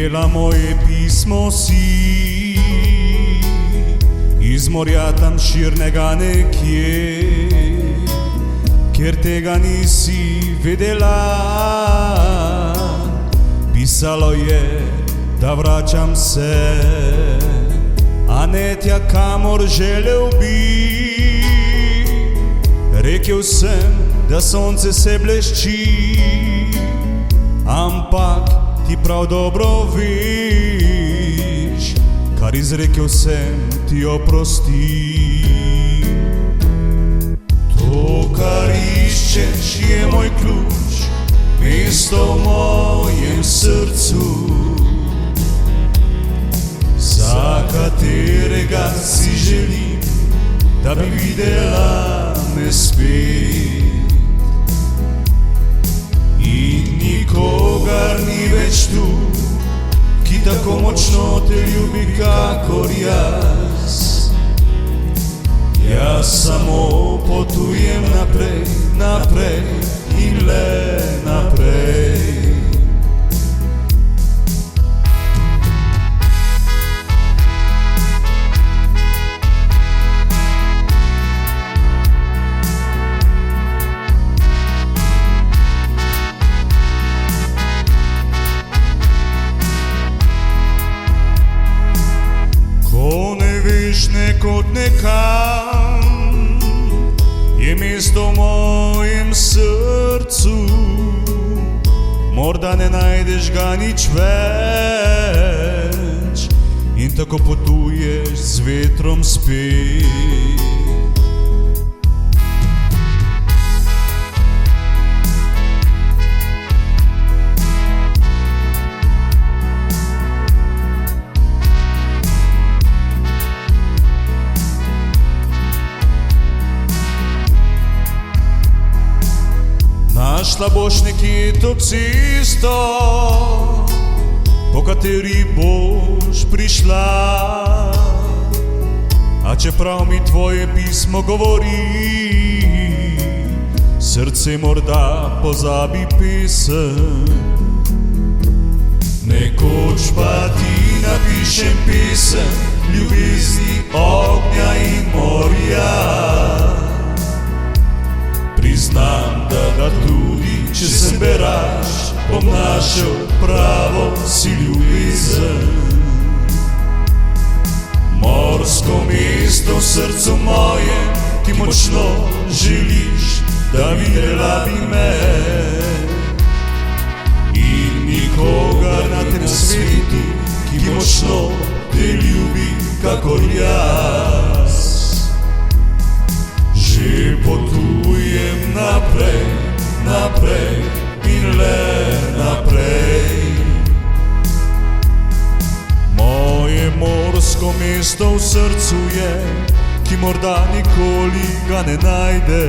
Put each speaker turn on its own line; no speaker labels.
Dela moje pismo si, iz morja tam širnega nekje, kjer tega nisi vedela. Pisalo je, da vračam se, a ne tja, kamor želel bi. Rekel sem, da sonce se blešči, ampak ti prav dobro veš, kar izrekel sem, ti oprosti. To, kar iščeš, je moj ključ, mesto v mojem srcu, za katerega si želim, da bi videla me spet. In nikogar ni več tu, ki tako močno te ljubi kakor jaz. Jaz samo potujem naprej, naprej in le naprej. Nekod nekam je mesto v mojem srcu, morda ne najdeš ga nič več in tako potuješ z vetrom spet. Našla boš neki to cesto, po kateri boš prišla, a čeprav mi tvoje pismo govori, srce morda pozabi pesem. Nekoč pa ti napišem pesem ljubezni, ognja in morja. Priznam, da tudi če sem berač, bom našel pravo si ljubezen. Morsko mesto v srcu mojem, ti močno želiš, da videla bi me. In nikogar na tem svetu, ki močno te ljubi kakor jaz. Že potujem naprej, naprej in le naprej. Moje morsko mesto v srcu je, ki morda nikoli ga ne najde.